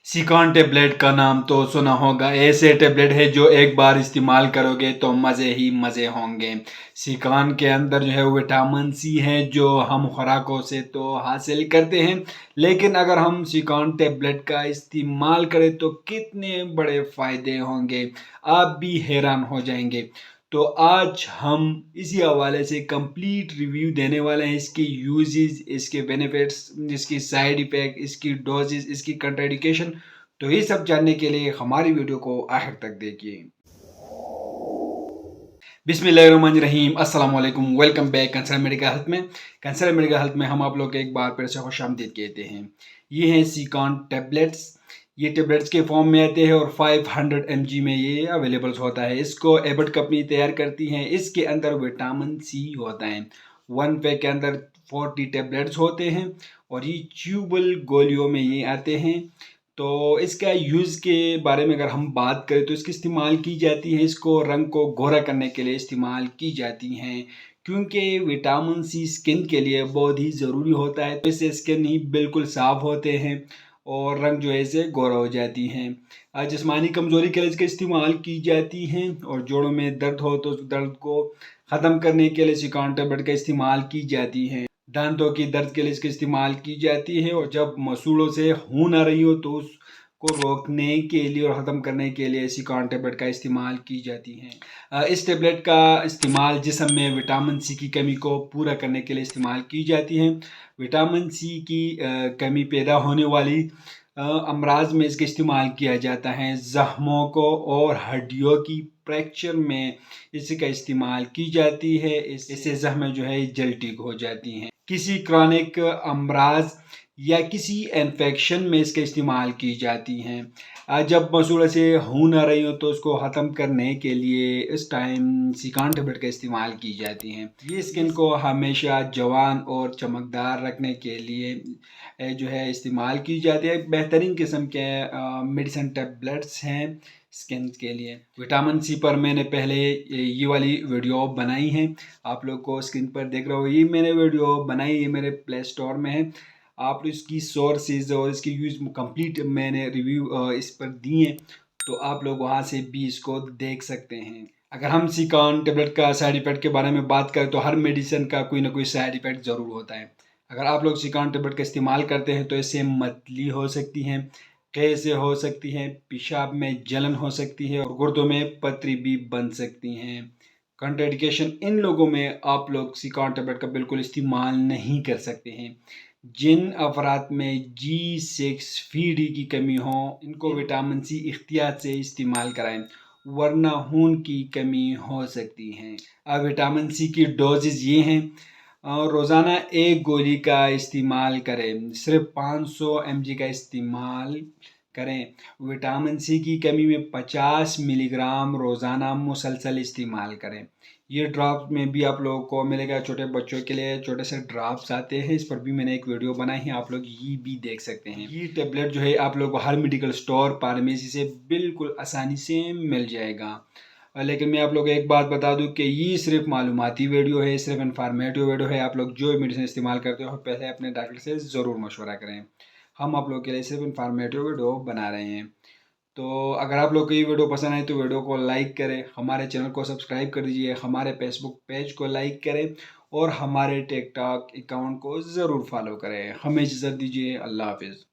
सिकॉन tablet का नाम तो सुना होगा। ऐसे टेबलेट है जो एक बार इस्तेमाल करोगे तो मज़े ही मज़े होंगे। सिकॉन के अंदर जो है विटामिन सी है जो हम खुराकों से तो हासिल करते हैं, लेकिन अगर हम सिकॉन टेबलेट का इस्तेमाल करें तो कितने बड़े फ़ायदे होंगे, आप भी हैरान हो जाएंगे। तो आज हम इसी हवाले से कंप्लीट रिव्यू देने वाले हैं, इसके यूजेस, इसके बेनिफिट्स, इसकी साइड इफ़ेक्ट, इसकी डोजेस, इसकी कंट्राइंडिकेशन। तो ये सब जानने के लिए हमारी वीडियो को आखिर तक देखिए। बिस्मिल्लाहिर्रहमानिर्रहीम, अस्सलाम वालेकुम, welcome back concern medical health में। कंसर्न मेडिकल हेल्थ में हम आप लोग एक बार फिर से खुशामदीद कहते हैं। ये हैं सिकॉन टेबलेट्स। ये टेबलेट्स के फॉर्म में आते हैं और 500 mg में ये अवेलेबल होता है। इसको एबट कंपनी तैयार करती है। इसके अंदर विटामिन सी होता है। 1 पैक के अंदर 40 टेबलेट्स होते हैं और ये च्यूबल गोलियों में ये आते हैं। तो इसका यूज़ के बारे में अगर हम बात करें तो इसकी इस्तेमाल की जाती है, इसको रंग को गोरा करने के लिए इस्तेमाल की जाती हैं, क्योंकि विटामिन सी स्किन के लिए बहुत ही ज़रूरी होता है। तो इससे स्किन ही बिल्कुल साफ़ होते हैं और रंग जो है इसे गोरा हो जाती हैं। जिस्मानी कमज़ोरी के लिए इसका इस्तेमाल की जाती हैं और जोड़ों में दर्द हो तो उस दर्द को ख़त्म करने के लिए सिकॉन टेबलेट का इस्तेमाल की जाती हैं। दांतों की दर्द के लिए इसका इस्तेमाल की जाती है और जब मसूड़ों से खून आ रही हो तो उसको रोकने के लिए और ख़त्म करने के लिए सिकॉन टेबलेट का इस्तेमाल की जाती हैं। इस टेबलेट का इस्तेमाल जिस्म में विटामिन सी की कमी को पूरा करने के लिए इस्तेमाल की जाती है। विटामिन सी की कमी पैदा होने वाली अमराज में इसका इस्तेमाल किया जाता है। ज़ख्मों को और हड्डियों की फ्रैक्चर में इसका इस्तेमाल की जाती है। इससे ज़ख्म जो है जल्द ठीक हो जाती हैं। किसी क्रॉनिक अमराज या किसी इन्फेक्शन में इसका इस्तेमाल की जाती हैं। जब मसूड़े से खून आ रही हो तो उसको ख़त्म करने के लिए इस टाइम सिकॉन टेबलेट का इस्तेमाल की जाती हैं। ये स्किन को हमेशा जवान और चमकदार रखने के लिए जो है इस्तेमाल की जाती है। बेहतरीन किस्म के मेडिसिन टेबलेट्स हैं स्किन के लिए। विटामिन सी पर मैंने पहले ये वाली वीडियो बनाई है, आप लोग को स्क्रीन पर देख रहे हो। ये मैंने वीडियो बनाई है, मेरे प्ले स्टोर में है। आप इसकी सोर्सेज और इसकी यूज़ कंप्लीट मैंने रिव्यू इस पर दी है, तो आप लोग वहाँ से भी इसको देख सकते हैं। अगर हम सिकॉन टेबलेट का साइड इफ़ेक्ट के बारे में बात करें तो हर मेडिसिन का कोई ना कोई साइड इफ़ेक्ट ज़रूर होता है। अगर आप लोग सिकॉन टेबलेट का इस्तेमाल करते हैं तो इससे मतली हो सकती हैं, कैसे हो सकती हैं, पेशाब में जलन हो सकती है और गुर्दों में पथरी भी बन सकती हैं। कंट्राइंडिकेशन इन लोगों में आप लोग सिकॉन टेबलेट का बिल्कुल इस्तेमाल नहीं कर सकते हैं। जिन अफराद में G6PD की कमी हो, इनको विटामिन सी एहतियात से इस्तेमाल कराएं, वरना खून की कमी हो सकती है। अब विटामिन सी की डोजेज ये हैं, रोज़ाना एक गोली का इस्तेमाल करें, सिर्फ 500 mg का इस्तेमाल करें। विटामिन सी की कमी में 50 मिलीग्राम रोज़ाना मुसलसल इस्तेमाल करें। ये ड्रॉप्स में भी आप लोगों को मिलेगा। छोटे बच्चों के लिए छोटे से ड्रॉप्स आते हैं, इस पर भी मैंने एक वीडियो बनाई है, आप लोग ये भी देख सकते हैं। ये टेबलेट जो है आप लोग को हर मेडिकल स्टोर, फार्मेसी से बिल्कुल आसानी से मिल जाएगा। लेकिन मैं आप लोग को एक बात बता दूं कि ये सिर्फ मालूमाती वीडियो है, सिर्फ इन्फॉर्मेटिव वीडियो है। आप लोग जो मेडिसिन इस्तेमाल करते हो पहले अपने डॉक्टर से ज़रूर मशवरा करें। हम आप लोग के लिए सिर्फ इन्फॉर्मेटिव वीडियो बना रहे हैं। तो अगर आप लोग को ये वीडियो पसंद आए तो वीडियो को लाइक करें, हमारे चैनल को सब्सक्राइब कर दीजिए, हमारे फेसबुक पेज को लाइक करें और हमारे टिकटॉक अकाउंट को ज़रूर फॉलो करें। हमें इजाज़त दीजिए। अल्लाह हाफिज़।